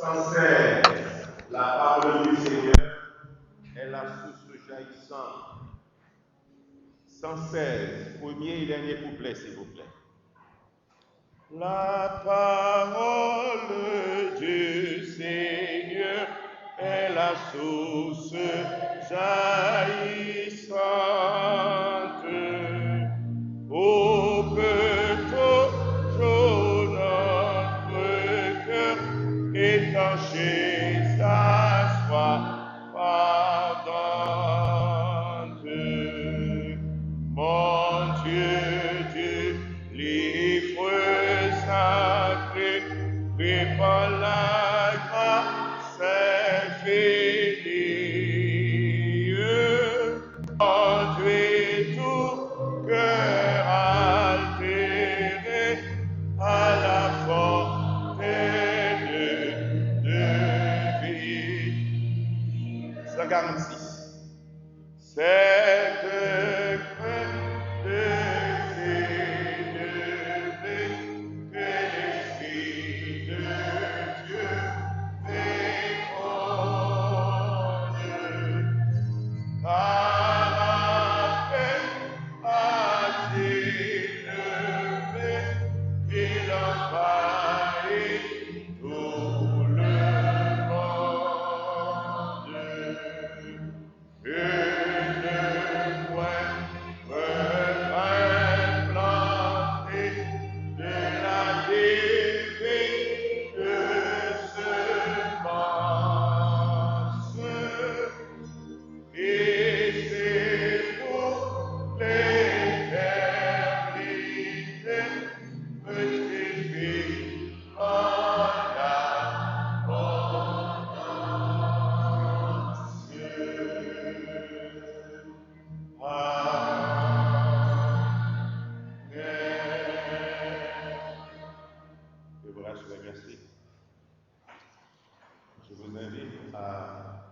116, la parole du Seigneur est la source jaillissante. 116, premier et dernier couplet, s'il vous plaît. La parole du Seigneur est la source jaillissante. Ô peut toujours notre cœur étancher sa soif ardente. Mon Dieu, du livre sacré, répand la grâce infinie. Conduis tout cœur altéré à la fontaine de vie. 146. Cette crainte s'élever que l'Esprit de Dieu féconde. Car après a-t-il levé qu'il envahit tout le monde. Une pointe plantée de la divine semence. Et c'est pour l'éternité fructifie en abondance. Le bras soit merci. Je vous invite à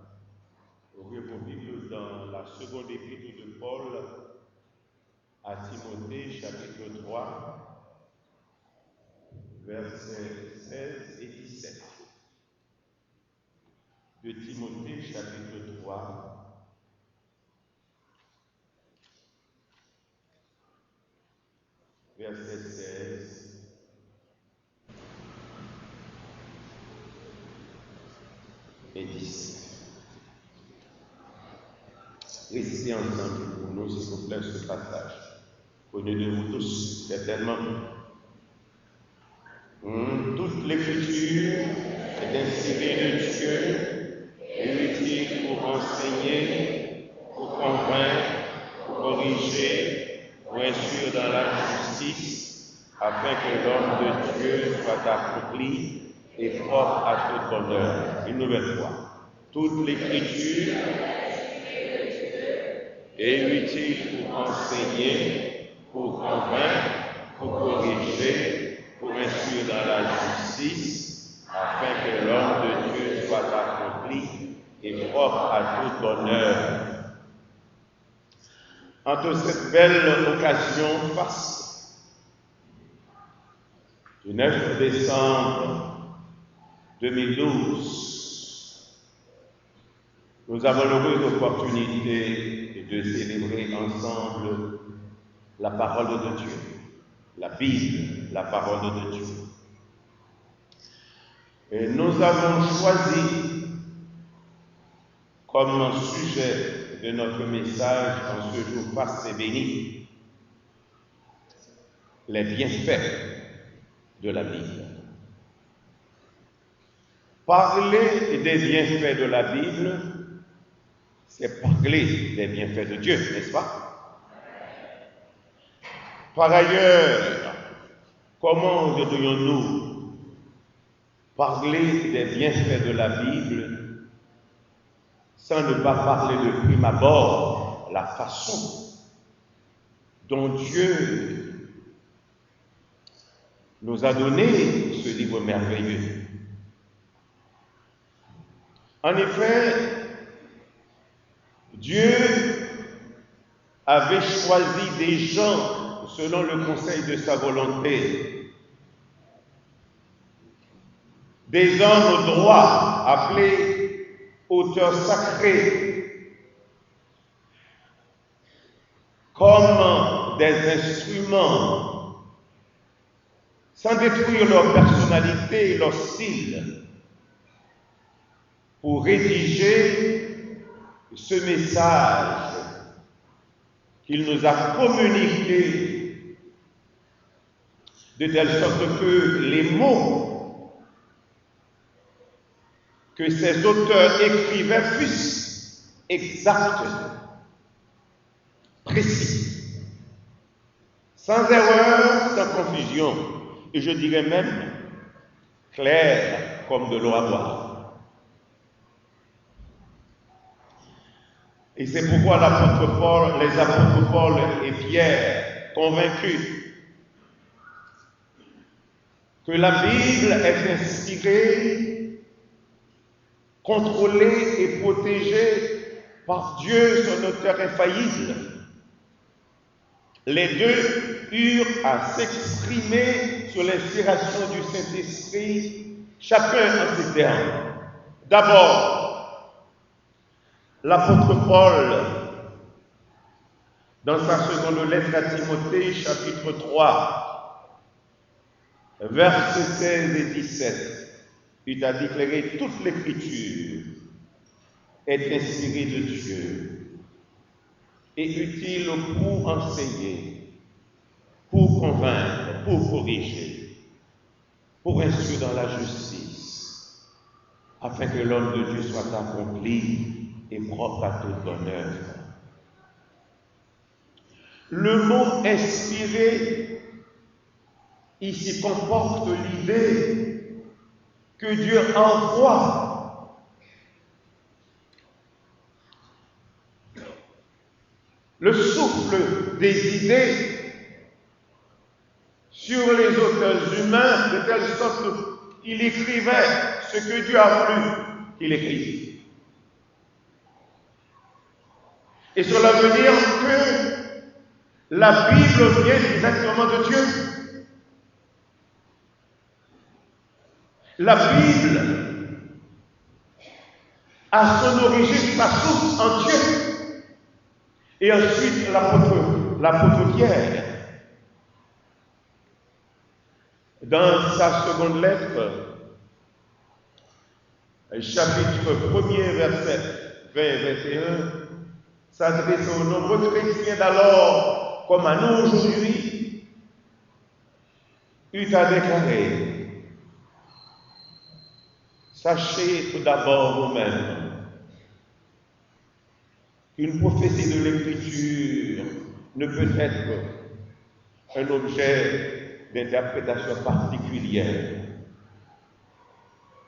ouvrir vos Bibles dans la seconde épître de Paul à Timothée, chapitre 3, versets 16 et 17. De Timothée, chapitre 3, verset 16 et 17. Restez ensemble pour nous, s'il vous plaît, ce passage. Prenez de vous tous, certainement. Toute l'écriture est inspirée de Dieu et utile pour enseigner, pour convaincre, pour corriger, pour instruire dans la justice, afin que l'homme de Dieu soit accompli et propre à toute bonheur. Une nouvelle fois. Toute l'écriture est utile pour enseigner, pour convaincre, pour corriger, pour instruire dans la justice, afin que l'homme de Dieu soit accompli et propre à tout bonheur. Entre cette belle occasion face du 9 décembre 2012, nous avons l'heureuse opportunité de célébrer ensemble la parole de Dieu, la Bible, la parole de Dieu. Et nous avons choisi comme sujet de notre message en ce jour faste et béni les bienfaits de la Bible. Parler des bienfaits de la Bible, c'est parler des bienfaits de Dieu, n'est-ce pas? Par ailleurs, comment devrions-nous parler des bienfaits de la Bible sans ne pas parler de prime abord la façon dont Dieu nous a donné ce livre merveilleux? En effet, Dieu avait choisi des gens selon le conseil de sa volonté. Des hommes droits, appelés auteurs sacrés, comme des instruments, sans détruire leur personnalité et leur style, pour rédiger ce message qu'il nous a communiqué, de telle sorte que les mots que ces auteurs écrivaient fussent exacts, précis, sans erreur, sans confusion, et je dirais même clairs comme de l'eau à boire. Et c'est pourquoi les apôtres Paul et Pierre, convaincus que la Bible est inspirée, contrôlée et protégée par Dieu, son auteur infaillible, les deux eurent à s'exprimer sur l'inspiration du Saint-Esprit, chacun en ses termes. D'abord, l'apôtre Paul, dans sa seconde lettre à Timothée, chapitre 3, versets 16 et 17, il a déclaré « Toute l'écriture est inspirée de Dieu et utile pour enseigner, pour convaincre, pour corriger, pour instruire dans la justice, afin que l'homme de Dieu soit accompli et propre à toute bonne œuvre. » Le mot inspiré ici comporte l'idée que Dieu envoie le souffle des idées sur les auteurs humains de telle sorte qu'il écrivait ce que Dieu a voulu qu'il écrive. Et cela veut dire que la Bible vient directement de Dieu. La Bible a son origine, sa source en Dieu. Et ensuite, l'apôtre Pierre, dans sa seconde lettre, chapitre 1er, verset 20 et 21, s'adresse aux nombreux chrétiens d'alors, comme à nous aujourd'hui, eut à déclarer: sachez tout d'abord vous-même qu'une prophétie de l'Écriture ne peut être un objet d'interprétation particulière,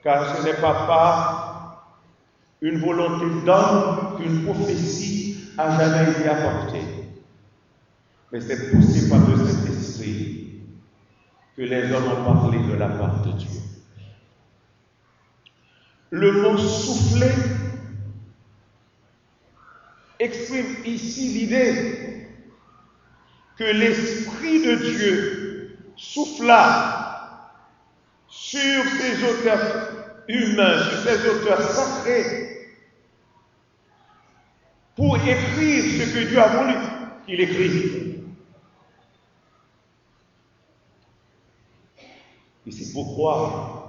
car ce n'est pas une volonté d'homme qu'une prophétie a jamais été apportée, mais c'est poussé par le Saint-Esprit que les hommes ont parlé de la part de Dieu. Le mot souffler exprime ici l'idée que l'Esprit de Dieu souffla sur ces auteurs humains, sur ces auteurs sacrés, pour écrire ce que Dieu a voulu qu'il écrive. Et c'est pourquoi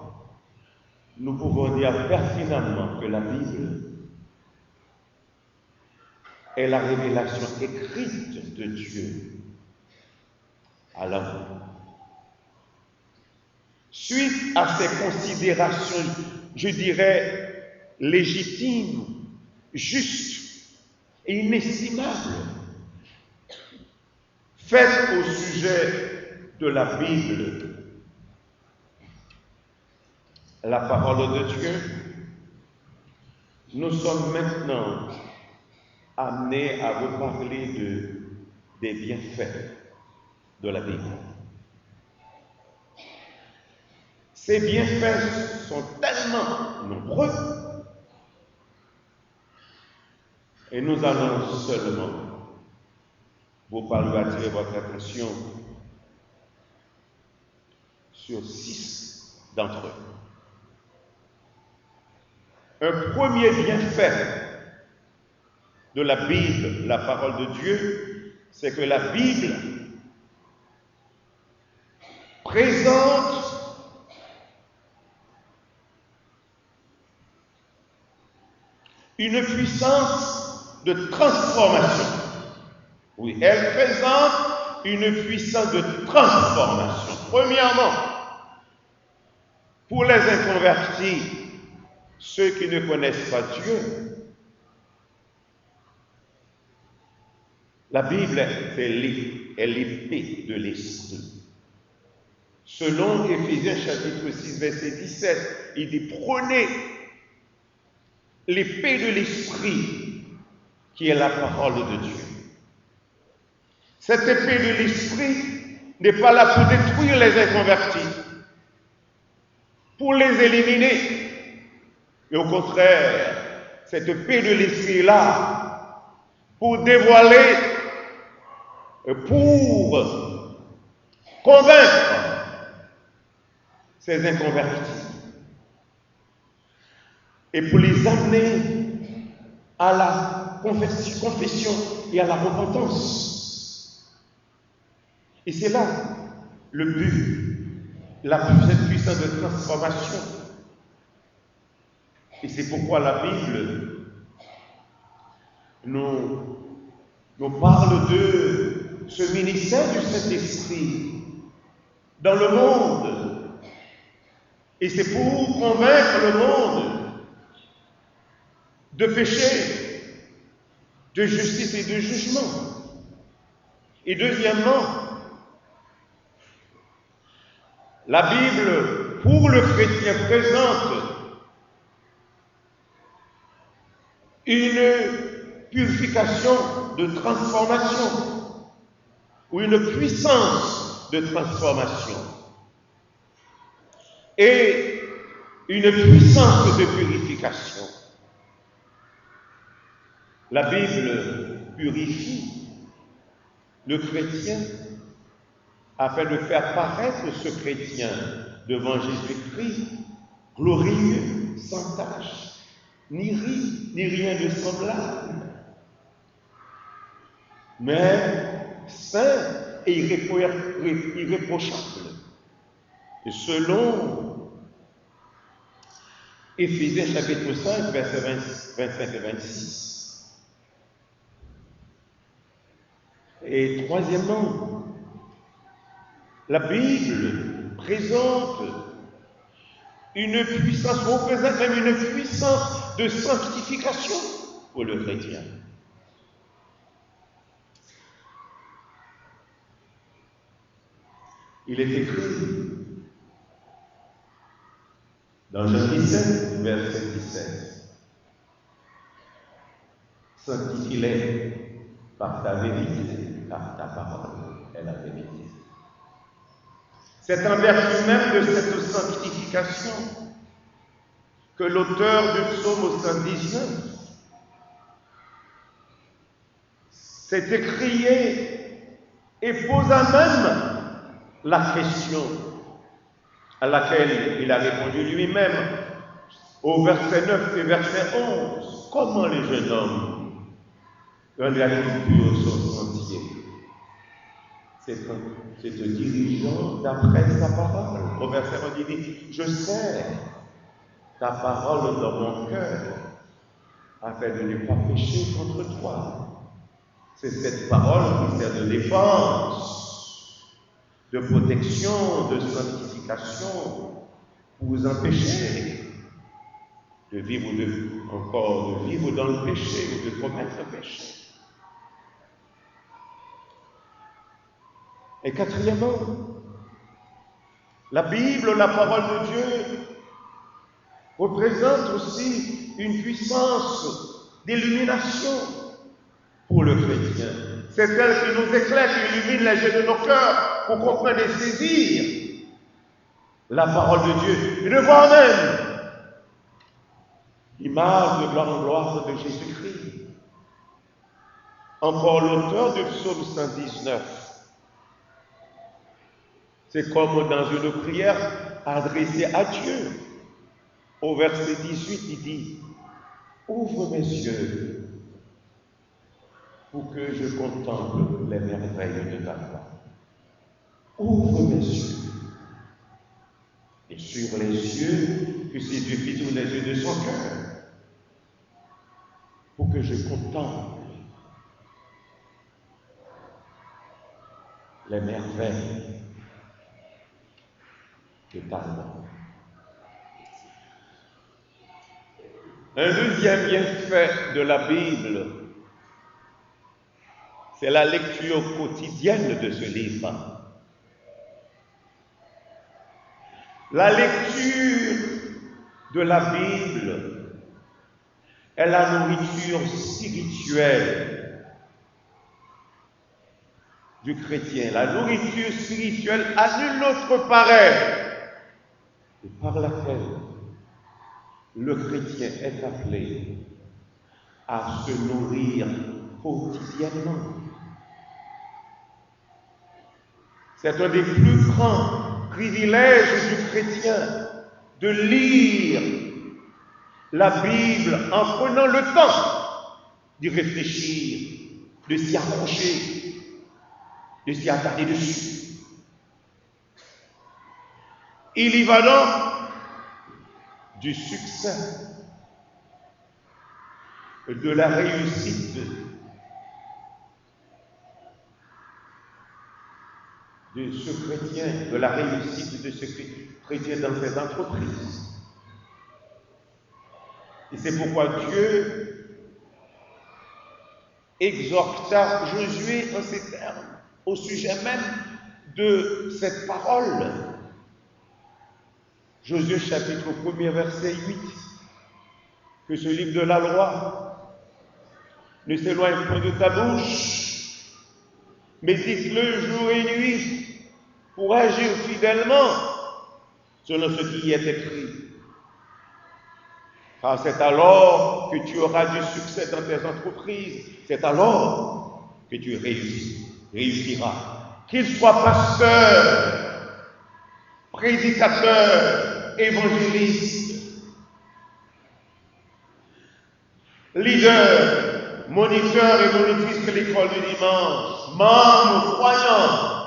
nous pouvons dire pertinemment que la Bible est la révélation écrite de Dieu à l'homme. Suite à ces considérations, je dirais, légitimes, justes et inestimables, faites au sujet de la Bible, la parole de Dieu, nous sommes maintenant amenés à reparler des bienfaits de la Bible. Ces bienfaits sont tellement nombreux et nous allons seulement Vous parlez attirer votre attention sur 6 d'entre eux. Un premier bienfait de la Bible, la parole de Dieu, c'est que la Bible présente une puissance de transformation. Oui, elle présente une puissance de transformation. Premièrement, pour les inconvertis, ceux qui ne connaissent pas Dieu, la Bible est l'épée de l'esprit. Selon Éphésiens chapitre 6, verset 17, il dit prenez l'épée de l'esprit qui est la parole de Dieu. Cette épée de l'esprit n'est pas là pour détruire les inconvertis, pour les éliminer. Et au contraire, cette épée de l'esprit est là pour dévoiler, pour convaincre ces inconvertis et pour les amener à la confession et à la repentance. Et c'est là le but, cette puissance de transformation. Et c'est pourquoi la Bible nous parle de ce ministère du Saint-Esprit dans le monde. Et c'est pour convaincre le monde de péché, de justice et de jugement. Et deuxièmement, la Bible, pour le chrétien, présente une purification de transformation ou une puissance de transformation et une puissance de purification. La Bible purifie le chrétien afin de faire paraître ce chrétien devant Jésus-Christ glorieux, sans tache, ni rien de semblable, mais saint et irréprochable. Et selon Éphésiens chapitre 5, versets 25 et 26. Et troisièmement, la Bible présente une puissance, représente même une puissance de sanctification pour le chrétien. Il est écrit dans Jean 17, verset 17, sanctifie-les par ta vérité, car ta parole est la vérité. C'est en vertu même de cette sanctification que l'auteur du psaume 119 s'est écrié et posa même la question à laquelle il a répondu lui-même au verset 9 et verset 11. Comment les jeunes hommes dans la culture sont sentiers? C'est te dirigeant d'après ta parole. Au verset 11, il dit, je sais ta parole dans mon cœur, afin de ne pas pécher contre toi. C'est cette parole qui sert de défense, de protection, de sanctification, pour vous empêcher de vivre dans le péché ou de commettre le péché. Et quatrièmement, la Bible, la parole de Dieu, représente aussi une puissance d'illumination pour le chrétien. C'est elle qui nous éclaire, qui illumine les yeux de nos cœurs pour comprendre et saisir la parole de Dieu et de voir même l'image de gloire en gloire de Jésus-Christ. Encore l'auteur du psaume 119. C'est comme dans une prière adressée à Dieu. Au verset 18, il dit, « Ouvre mes yeux pour que je contemple les merveilles de ta gloire. Ouvre mes yeux. » Et sur les yeux que ses yeux fixent les yeux de son cœur, pour que je contemple les merveilles de ta gloire. Un deuxième bienfait de la Bible, c'est la lecture quotidienne de ce livre. La lecture de la Bible est la nourriture spirituelle du chrétien. La nourriture spirituelle à nul autre pareil, et par laquelle le chrétien est appelé à se nourrir quotidiennement. C'est un des plus grands privilèges du chrétien de lire la Bible en prenant le temps d'y réfléchir, de s'y accrocher, de s'y attarder dessus. Il y va donc du succès, de la réussite de ce chrétien, de la réussite de ce chrétien dans ses entreprises. Et c'est pourquoi Dieu exhorta Josué en ces termes, au sujet même de cette parole. Josué chapitre 1er verset 8, que ce livre de la loi ne s'éloigne point de ta bouche, médite-le jour et nuit pour agir fidèlement selon ce qui y est écrit. Car c'est alors que tu auras du succès dans tes entreprises, c'est alors que tu réussiras. Qu'il soit pasteur, prédicateur, évangéliste, leader, moniteur et monitrice de l'école du dimanche, membre, croyant.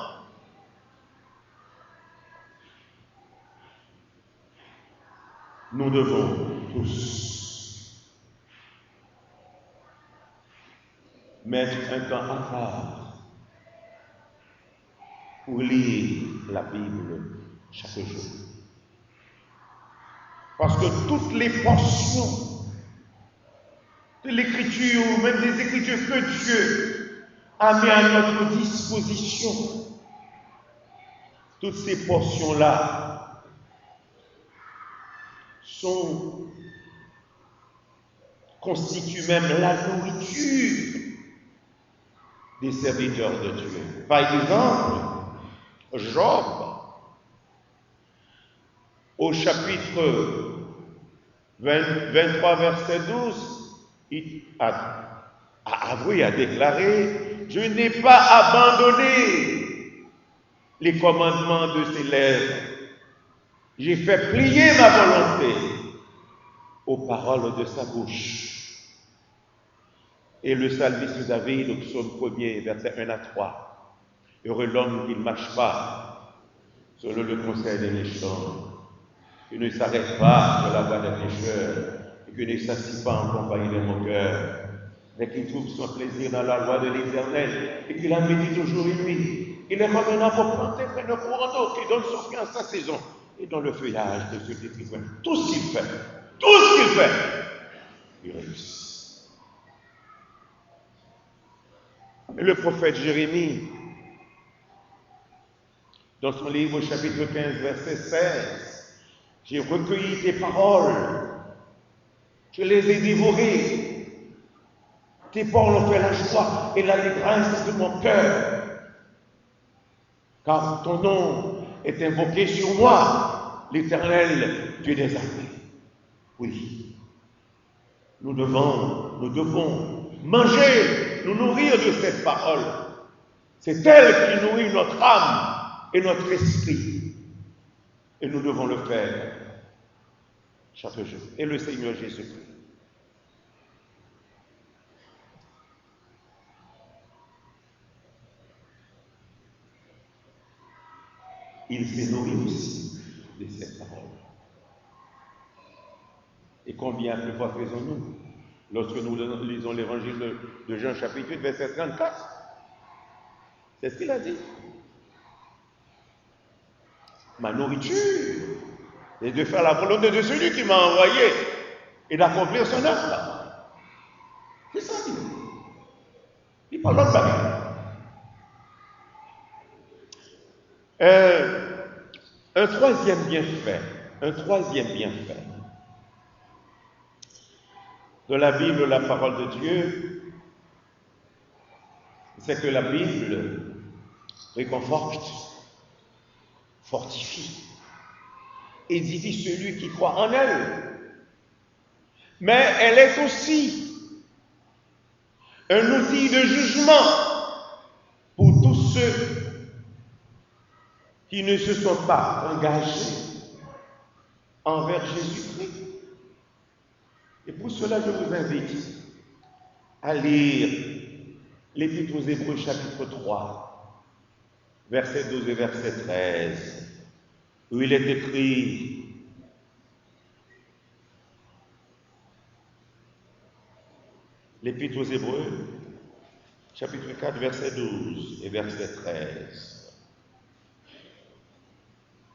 Nous devons tous mettre un temps à part pour lire la Bible chaque jour. Parce que toutes les portions de l'écriture, ou même des écritures que Dieu a mis à notre disposition, toutes ces portions-là constituent même la nourriture des serviteurs de Dieu. Par exemple, Job, au chapitre 23, verset 12, il a avoué, a déclaré, « Je n'ai pas abandonné les commandements de ses lèvres. J'ai fait plier ma volonté aux paroles de sa bouche. » Et le psalmiste David, au psaume 1er, verset 1 à 3, « Heureux l'homme qui ne marche pas selon le conseil des méchants, qui ne s'arrête pas sur la voie des pécheurs, et qui ne s'assied pas en compagnie des moqueurs, mais qui trouve son plaisir dans la loi de l'Éternel, et qui la médite jour et nuit. Il est comme un arbre planté près d'un courant d'eau, qui donne son fruit en sa saison, et dans le feuillage de ce qui fait. Tout ce qu'il fait, il réussit. Et le prophète Jérémie, dans son livre chapitre 15, verset 16, « J'ai recueilli tes paroles, je les ai dévorées. Tes paroles ont fait la joie et l'allégresse de mon cœur. Car ton nom est invoqué sur moi, l'Éternel, Dieu des armées. » Oui, nous devons manger nous nourrir de cette parole. C'est elle qui nourrit notre âme et notre esprit. Et nous devons le faire chaque jour. Et le Seigneur Jésus-Christ. Il s'est nourri aussi de cette parole. Et combien de fois faisons-nous lorsque nous lisons l'évangile de Jean chapitre 8, verset 34? C'est ce qu'il a dit. Ma nourriture est de faire la volonté de celui qui m'a envoyé et d'accomplir son œuvre. C'est ça qu'il dit. Il parle de ça. Un troisième bienfait de la Bible, la parole de Dieu, c'est que la Bible réconforte, fortifie, édifie celui qui croit en elle. Mais elle est aussi un outil de jugement pour tous ceux qui ne se sont pas engagés envers Jésus-Christ. Et pour cela, je vous invite à lire l'Épître aux Hébreux chapitre 3, verset 12 et verset 13, où il est écrit: l'Épître aux Hébreux, chapitre 4, verset 12 et verset 13.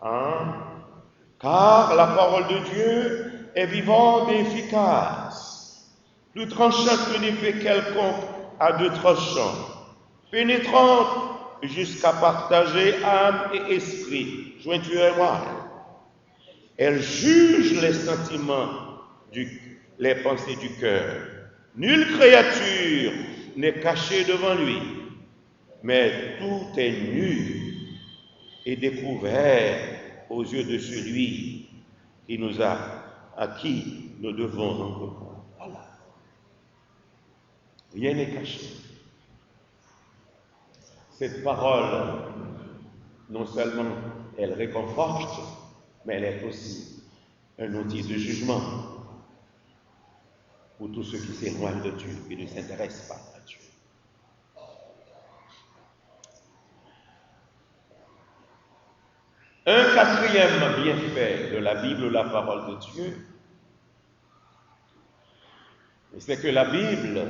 Car la parole de Dieu est vivante et efficace, plus tranchante que l'épée quelconque à deux tranchants, pénétrante jusqu'à partager âme et esprit, jointure et moelle. Elle juge les sentiments, les pensées du cœur. Nulle créature n'est cachée devant lui, mais tout est nu et découvert aux yeux de celui à qui nous devons rendre compte. Voilà. Rien n'est caché. Cette parole, non seulement elle réconforte, mais elle est aussi un outil de jugement pour tous ceux qui s'éloignent de Dieu et ne s'intéressent pas à Dieu. Un quatrième bienfait de la Bible, la parole de Dieu, c'est que la Bible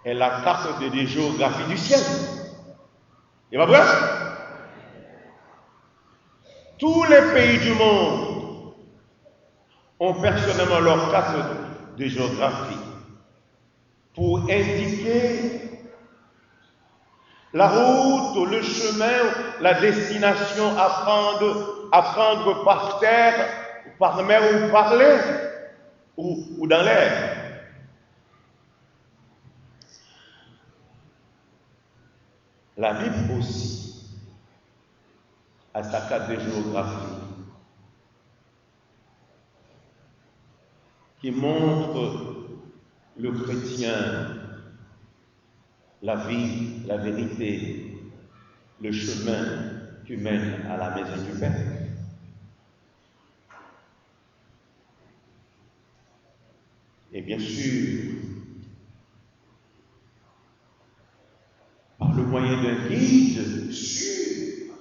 est la carte de géographie du ciel. Et pas vrai? Tous les pays du monde ont personnellement leur carte de géographie pour indiquer la route, le chemin, la destination à prendre par terre, par mer ou par l'air, ou dans l'air. La Bible aussi a sa carte de géographie qui montre le chrétien la vie, la vérité, le chemin qui mène à la maison du Père. Et bien sûr, par le moyen d'un guide sûr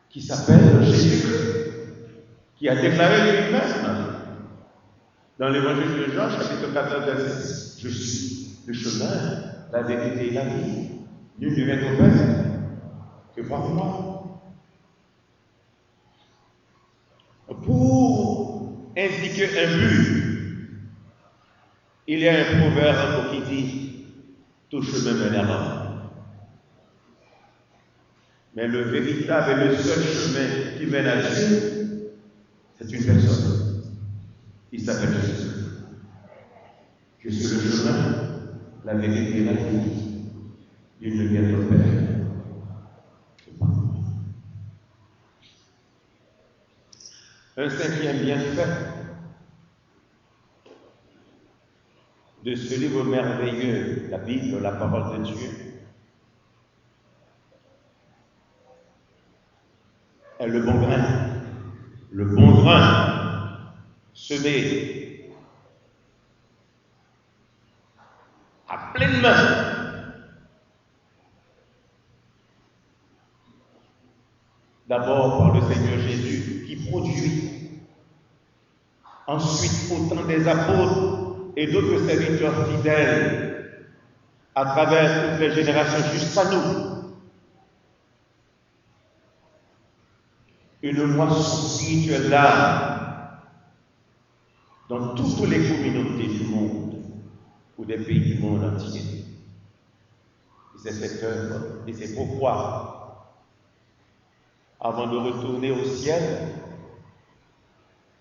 qui s'appelle Jésus, qui a déclaré lui-même dans l'évangile de Jean, chapitre 14, verset 6, je suis le chemin, la vérité et la vie. Nul ne vient au Père que par moi. Pour indiquer un but, il y a un proverbe qui dit tout chemin mène à Rome. Mais le véritable et le seul chemin qui mène à Dieu, c'est une personne. Il s'appelle Jésus. Je suis le chemin, la vérité et la vie. Il ne vient au Père que par moi. Un cinquième bienfait de ce livre merveilleux, la Bible, la parole de Dieu, est le bon grain. Le bon grain semé à pleine main. D'abord par le Seigneur Jésus qui produit. Ensuite, autant des apôtres et d'autres serviteurs fidèles à travers toutes les générations jusqu'à nous. Une moisson spirituelle là dans toutes les communautés du monde ou des pays du monde entier. C'est cette œuvre et c'est pourquoi, avant de retourner au ciel,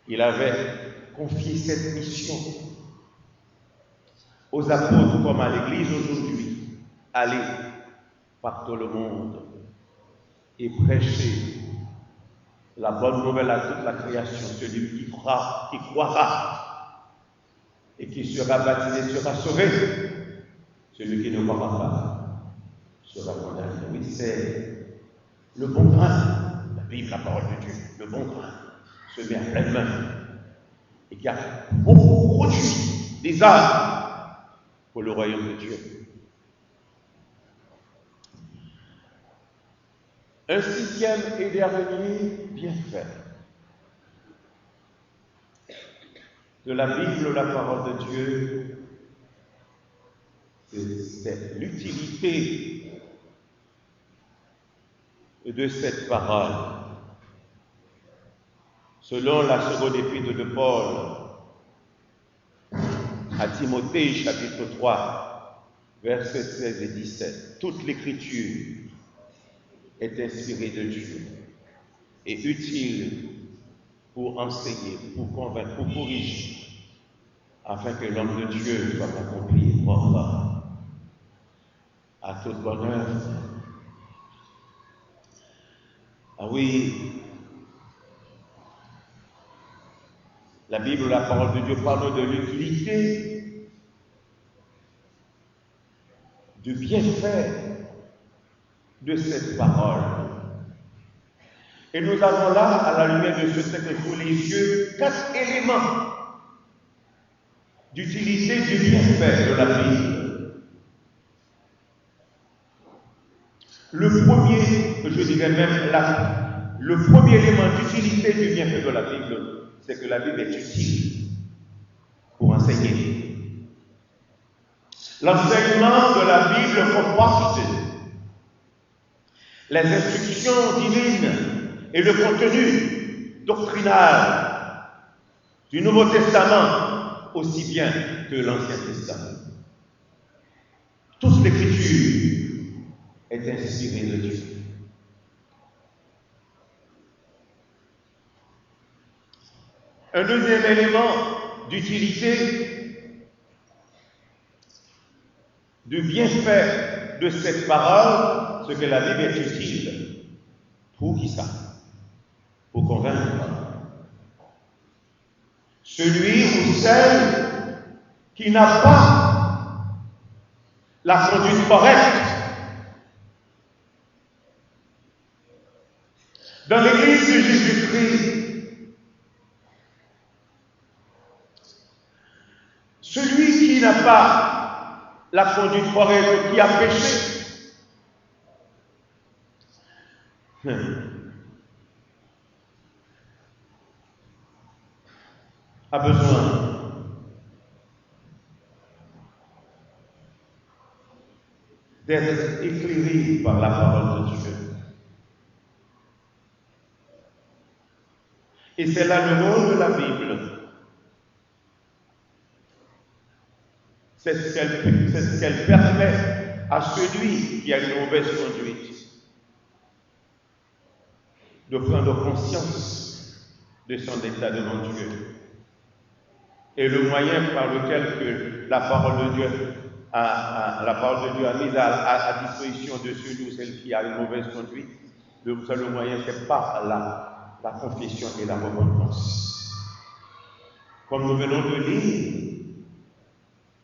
il avait confié cette mission aux apôtres comme à l'Église aujourd'hui. Allez par tout le monde et prêcher la bonne nouvelle à toute la création. Celui qui croira et qui sera baptisé sera sauvé. Celui qui ne croira pas sera condamné. Oui, c'est le bon grain, la Bible, la parole de Dieu, le bon grain se met à pleine main et qui a beaucoup produit des âmes pour le royaume de Dieu. Un sixième et dernier bienfait de la Bible, la parole de Dieu, c'est l'utilité de cette parole. Selon la seconde épître de Paul à Timothée, chapitre 3, versets 16 et 17, toute l'écriture est inspirée de Dieu et utile pour enseigner, pour convaincre, pour corriger, afin que l'homme de Dieu soit accompli et propre à toute bonne œuvre. Ah oui, la Bible, la parole de Dieu parle de l'utilité, du bienfait de cette parole. Et nous avons là, à la lumière de ce texte sous les yeux, 4 éléments d'utilité du bienfait de la Bible. Le premier, je dirais même le premier élément d'utilité du bienfait de la Bible, c'est que la Bible est utile pour enseigner. L'enseignement de la Bible comporte les instructions divines et le contenu doctrinal du Nouveau Testament aussi bien que l'Ancien Testament. Toute l'écriture est inspirée de Dieu. Un deuxième élément d'utilité, du bienfait de cette parole, c'est que la Bible est utile. Pour qui ça? Pour convaincre. Celui ou celle qui n'a pas la conduite correcte. Dans l'Église de Jésus-Christ, celui qui n'a pas la conduite correcte, qui a péché, a besoin d'être éclairé par la parole de Dieu. Et c'est là le rôle de la Bible. C'est ce qu'elle permet à celui qui a une mauvaise conduite de prendre conscience de son état devant Dieu. Et le moyen par lequel que la parole de Dieu a mis à disposition de celui ou celle qui a une mauvaise conduite, le seul moyen, c'est par la confession et la repentance. Comme nous venons de lire,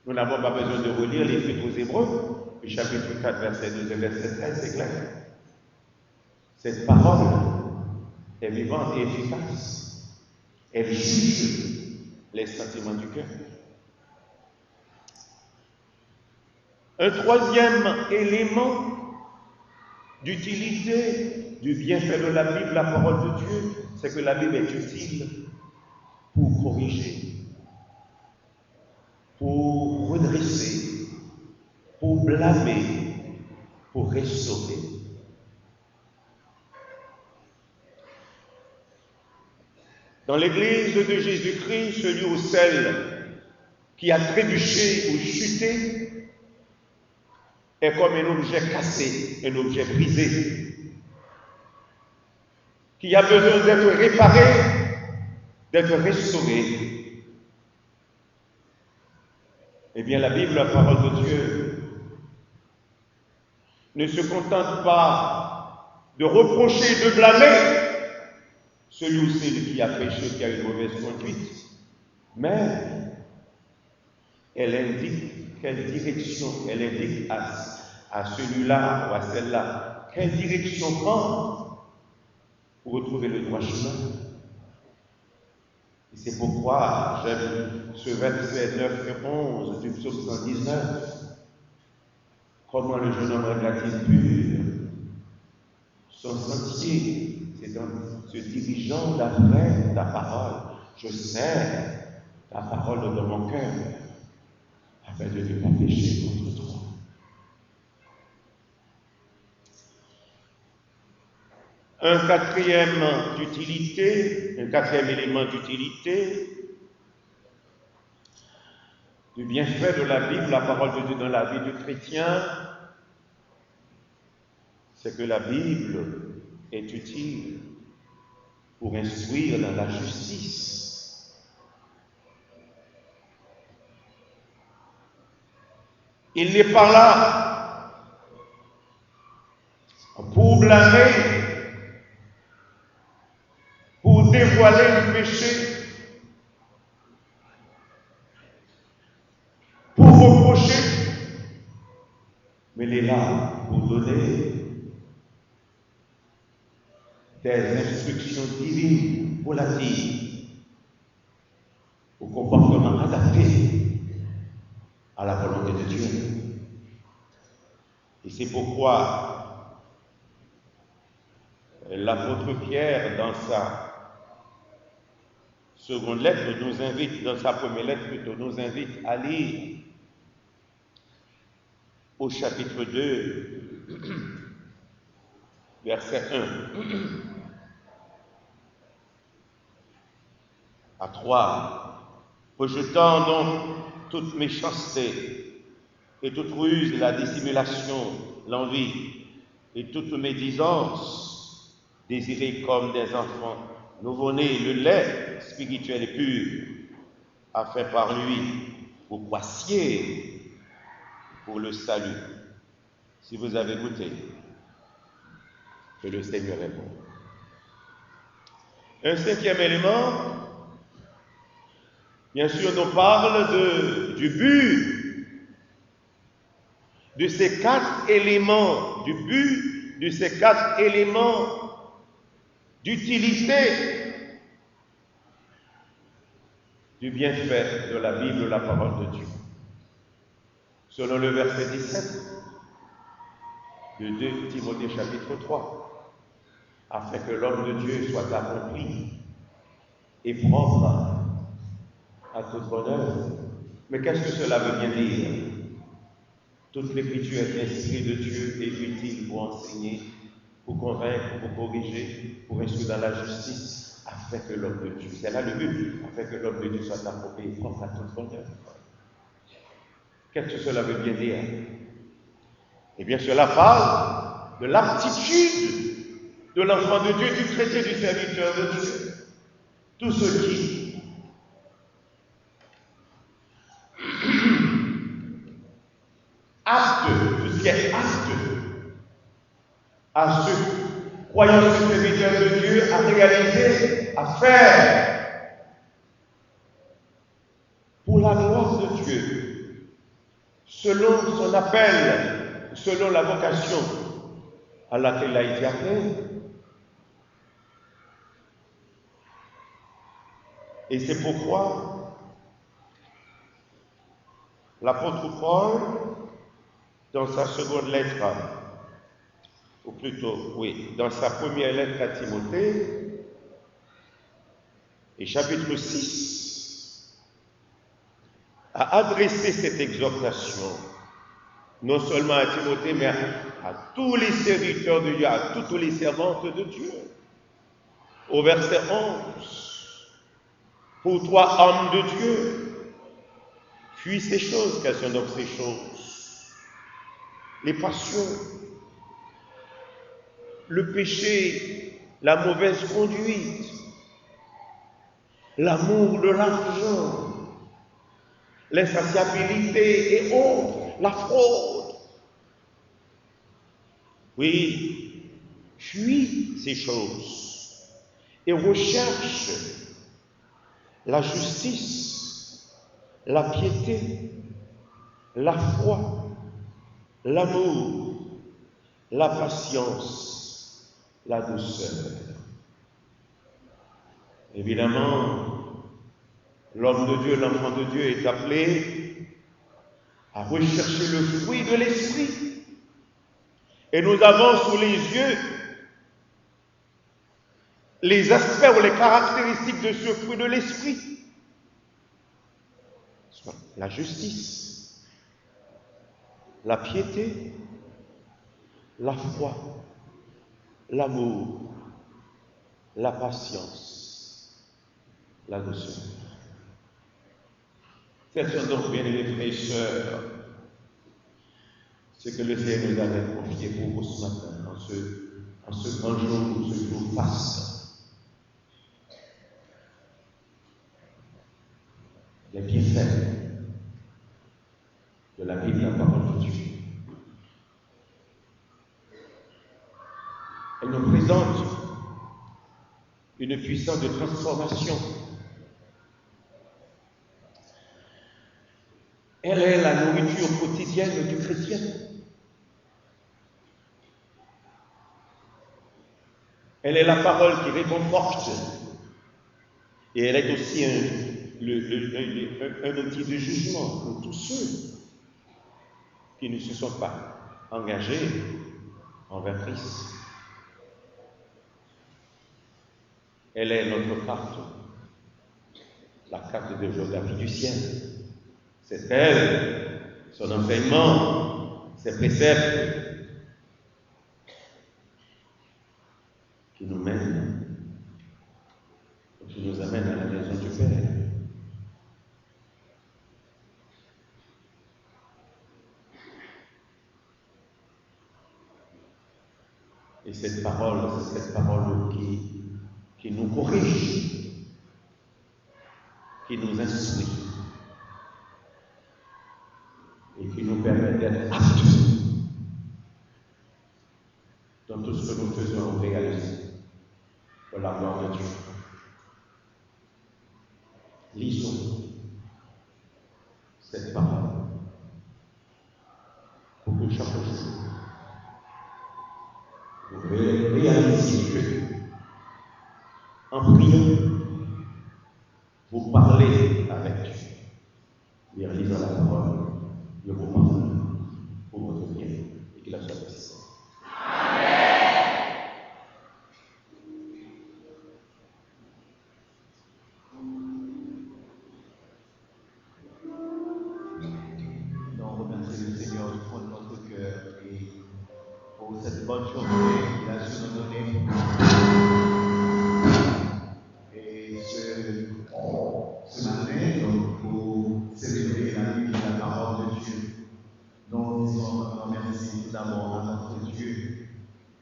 Nous n'avons pas besoin de relire l'Épître aux Hébreux, le chapitre 4, verset 12 et verset 13, c'est clair. Cette parole est vivante et efficace. Elle juge les sentiments du cœur. Un troisième élément d'utilité du bienfait de la Bible, la parole de Dieu, c'est que la Bible est utile pour corriger, pour redresser, pour blâmer, pour restaurer. Dans l'Église de Jésus-Christ, celui ou celle qui a trébuché ou chuté est comme un objet cassé, un objet brisé, qui a besoin d'être réparé, d'être restauré. Eh bien, la Bible, la parole de Dieu, ne se contente pas de reprocher, de blâmer celui ou celle qui a péché, qui a une mauvaise conduite, mais elle indique quelle direction, elle indique à celui-là ou à celle-là, quelle direction prendre pour retrouver le droit chemin. Et c'est pourquoi j'aime ce verset 9 et 11 du psaume 119. Comment le jeune homme regarde-t-il pur son sentier, c'est en se dirigeant d'après ta parole. Je sais ta parole dans mon cœur, afin de ne pas pécher contre toi. Un quatrième élément d'utilité du bienfait de la Bible, la parole de Dieu dans la vie du chrétien, c'est que la Bible est utile pour instruire dans la justice. Il n'est pas là pour blâmer, pour dévoiler le péché, pour reprocher, mais il est là pour donner des instructions divines relatives au comportement adapté à la volonté de Dieu. Et c'est pourquoi l'apôtre Pierre, dans sa seconde lettre, nous invite, dans sa première lettre plutôt, nous invite à lire au chapitre 2, verset 1 à 3, rejetant donc toute méchanceté et toute ruse, la dissimulation, l'envie et toute médisance, désirez comme des enfants nouveau-nés le lait spirituel et pur, afin par lui vous croissiez pour le salut. Si vous avez goûté, que le Seigneur est bon. Un cinquième élément, bien sûr, nous parle du but de ces quatre éléments, du but de ces quatre éléments d'utilité du bienfait de la Bible, la parole de Dieu. Selon le verset 17 de 2 Timothée chapitre 3, afin que l'homme de Dieu soit accompli et propre à toute bonne œuvre. Mais qu'est-ce que cela veut bien dire? Toute l'écriture est inspirée de Dieu et utile pour enseigner, pour convaincre, pour corriger, pour instruire dans la justice, afin que l'homme de Dieu, c'est là le but, afin que l'homme de Dieu soit accompli et propre à toute bonne œuvre. Qu'est-ce que cela veut bien dire? Eh bien, cela parle de l'aptitude de l'enfant de Dieu, du chrétien, du serviteur de Dieu. Tout ce qui apte, tout ce qui est apte à ce croyant ce serviteur de Dieu à réaliser, à faire pour la gloire de Dieu selon son appel, selon la vocation à laquelle il a été appelé. Et c'est pourquoi l'apôtre Paul, dans sa seconde lettre, ou plutôt, oui, dans sa première lettre à Timothée, et chapitre 6, a adressé cette exhortation, non seulement à Timothée, mais à tous les serviteurs de Dieu, à toutes les servantes de Dieu. Au verset 11, pour toi, homme de Dieu, fuis ces choses. Quelles sont donc ces choses? Les passions, le péché, la mauvaise conduite, l'amour de l'argent, l'insatiabilité et autres, la fraude. Oui, fuis ces choses et recherche la justice, la piété, la foi, l'amour, la patience, la douceur. Évidemment, l'homme de Dieu, l'enfant de Dieu est appelé à rechercher le fruit de l'esprit. Et nous avons sous les yeux les aspects ou les caractéristiques de ce fruit de l'esprit. La justice, la piété, la foi, l'amour, la patience, la douceur. Tels sont donc, bien aimés frères et sœurs, ce que le Seigneur nous avait confié pour vous ce matin, en ce grand jour, ce jour faste. Les bienfaits de la vie de la parole de Dieu. Elle nous présente une puissance de transformation. Elle est la nourriture quotidienne du chrétien. Elle est la parole qui réconforte. Et elle est aussi un outil de jugement pour tous ceux qui ne se sont pas engagés envers Christ. Elle est notre carte, la carte de géographie du ciel. C'est elle, son enseignement, ses préceptes qui nous mènent, qui nous amènent à la maison du Père. Et cette parole, c'est cette parole qui nous corrige, qui nous instruit et qui nous permet d'être aptes dans tout ce que nous faisons réaliser pour la gloire de Dieu. Lisons cette parole pour que chaque jour vous réalisiez que, en priant, vous parlez avec Dieu. Et en lisant la parole, Dieu vous parle pour votre bien et qu'il la soit bénisse. Nous remercions le Seigneur du fond de notre cœur et pour cette bonne journée qu'il a su nous donner. Et ce matin, donc, pour célébrer la nuit de la parole de Dieu, nous disons maintenant merci tout d'abord à notre Dieu,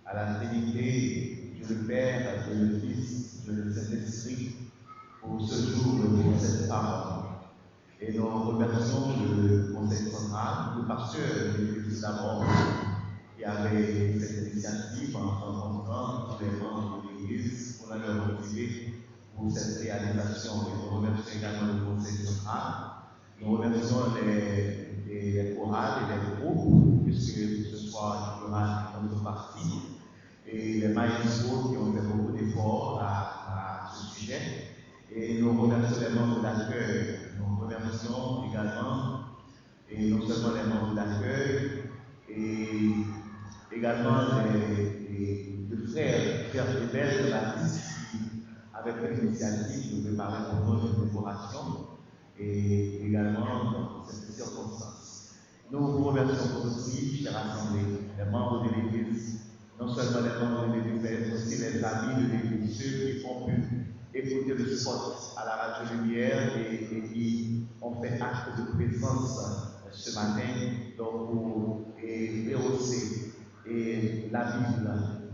à la Trinité, Dieu le Père, Dieu le Fils, Dieu le Saint-Esprit, pour ce jour et pour cette parole. Et nous remercions le Conseil central, le pasteur de d'abord, qui avait cette initiative en rencontrant tous les membres de l'Église pour leur motiver pour cette réalisation. Et nous remercions également le Conseil central. Nous remercions les chorales et les groupes, puisque ce soir, il y aura une autre partie, et les maestros qui ont fait beaucoup d'efforts à ce sujet. Et nous remercions les membres d'accueil. Nous remercions également, et non seulement les membres d'accueil, et également les frères et belles de l'artiste qui, avec l'initiative, de préparer pour nous une décoration, et également dans cette circonstance. Nous vous remercions aussi, chers assemblées, les membres de l'Église, non seulement les membres de l'Église, mais aussi les amis de l'Église, ceux qui ont pu écouter le spot à la Radio Lumière et qui ont fait acte de présence ce matin donc pour rehausser la Bible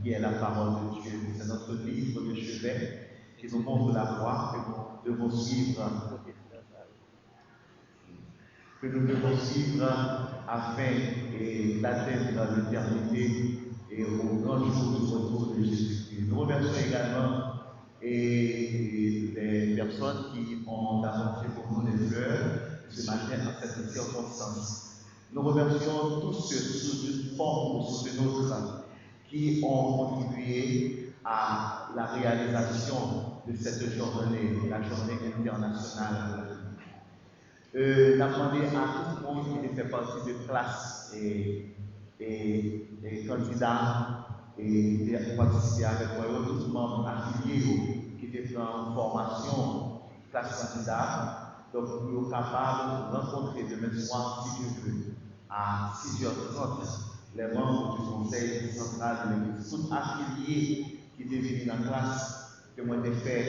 qui est la parole de Dieu. C'est notre livre de chevet qui nous montre la voie que nous devons suivre, afin d'atteindre l'éternité et au grand jour du retour de Jésus-Christ. Nous remercions également les personnes qui ont apporté pour nous des fleurs ce matin dans cette circonstance. Nous remercions tous ceux, sous une forme ou sous une autre, qui ont contribué à la réalisation de cette journée, la journée internationale. N'a demandé à tout le monde qui fait partie de classe et candidats et participer avec moi, tous les membres affiliés qui étaient en formation classe candidat. Donc, nous sommes capables de rencontrer demain soir, si Dieu veut, à 6h30, les membres du Conseil central de l'Église, tous affiliés qui étaient venus dans la classe que moi j'ai fait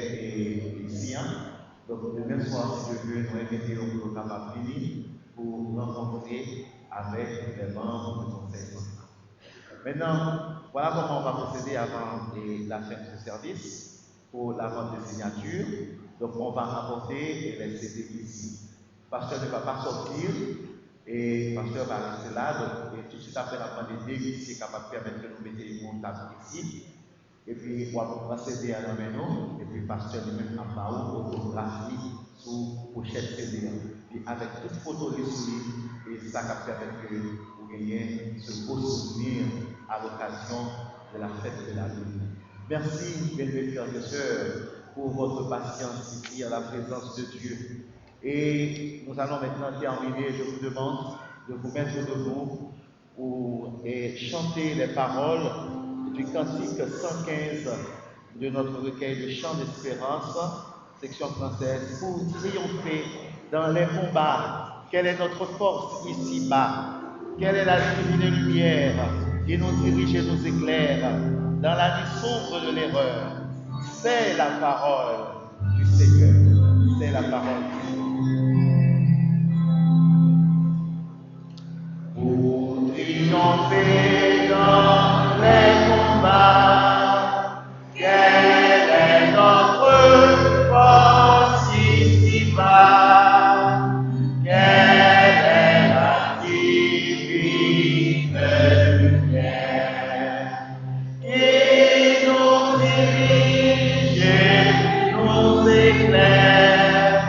ici. Donc, demain soir, si Dieu veut, nous invitons capables de venir pour rencontrer avec les membres du Conseil central. Maintenant, voilà comment on va procéder avant la fin de ce service pour la vente de signature. Donc, on va apporter les CD ici. Le pasteur ne va pas sortir et le pasteur va rester là. Donc, et tout de suite après, on va demander des huissiers capables de permettre de nous mettre une table ici. Et puis, on va procéder à nous, et puis le pasteur lui-même en bas, autographie sous pochette CD. Puis, avec toute photo de lui, et ça va permettre que vous gagniez ce beau souvenir à l'occasion de la fête de la Lune. Merci, mes frères et sœurs, pour votre patience ici à la présence de Dieu. Et nous allons maintenant terminer. Je vous demande de vous mettre debout pour chanter les paroles du cantique 115 de notre recueil de chants d'espérance, section française, pour triompher dans les combats. Quelle est notre force ici-bas? Quelle est la divine lumière qui nous dirige et nous éclaire dans la nuit sombre de l'erreur? C'est la parole du Seigneur. C'est la parole du Seigneur. Pour triompher dans les combats, quelle est notre force ici-bas? Quelle est la divine lumière qui nous dirige et nous éclaire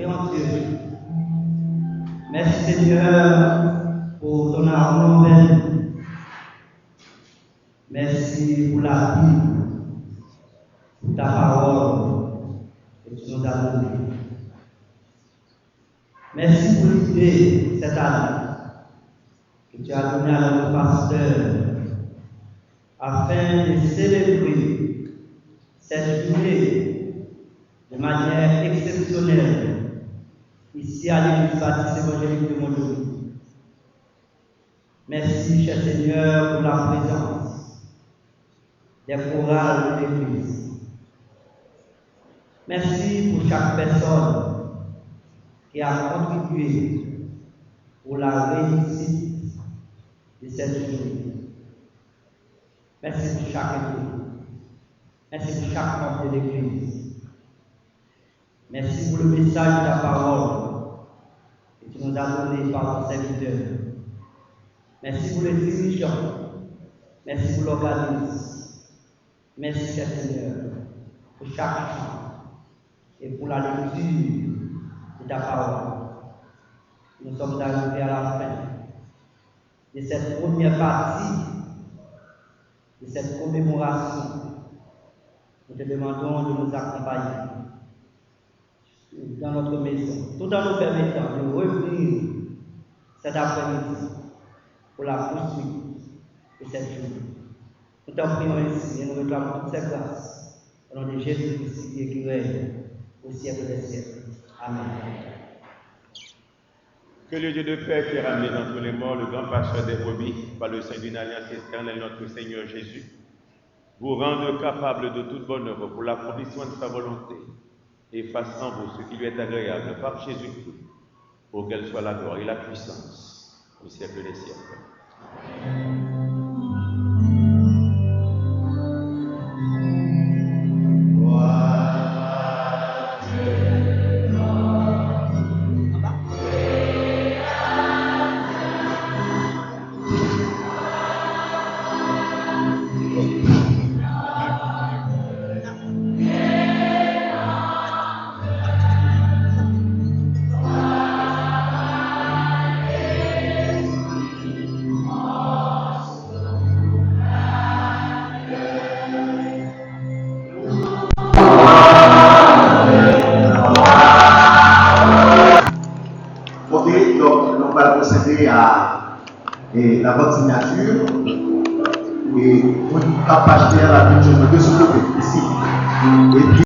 grand Dieu. Merci Seigneur pour ton amour envers nous. Merci pour la Bible, pour ta parole que tu nous as donnée. Merci pour l'idée cette année que tu as donnée à notre pasteur afin de célébrer cette journée de manière exceptionnelle ici à l'église baptiste évangélique de Montjoly. Merci, cher Seigneur, pour la présence des chorales de l'église. Merci pour chaque personne qui a contribué pour la réussite de cette journée. Merci pour chaque église. Merci pour chaque membre de l'église. Merci pour le message de ta parole que tu nous as donné par ton serviteur. Merci pour les dirigeants. Merci pour l'organisme. Merci, cher Seigneur, pour chaque chant et pour la lecture de ta parole. Nous sommes arrivés à la fin de cette première partie de cette commémoration. Nous te demandons de nous accompagner dans notre maison, tout en nous permettant de revenir cet après-midi pour la poursuite de cette journée. Nous t'en prions ainsi et nous réclamons toutes ces grâces au nom de Jésus-Christ qui règne au siècle des siècles. Amen. Que le Dieu de paix qui ramène entre les morts le grand pasteur des brebis, par le sein d'une alliance éternelle, notre Seigneur Jésus, vous rende capable de toute bonne œuvre pour l'accomplissement de sa volonté, et fasse en vous ce qui lui est agréable par Jésus-Christ, pour qu'elle soit la gloire et la puissance au siècle des siècles. Et la bonne signature et pour ne pas acheter la culture de ce côté ici. Et puis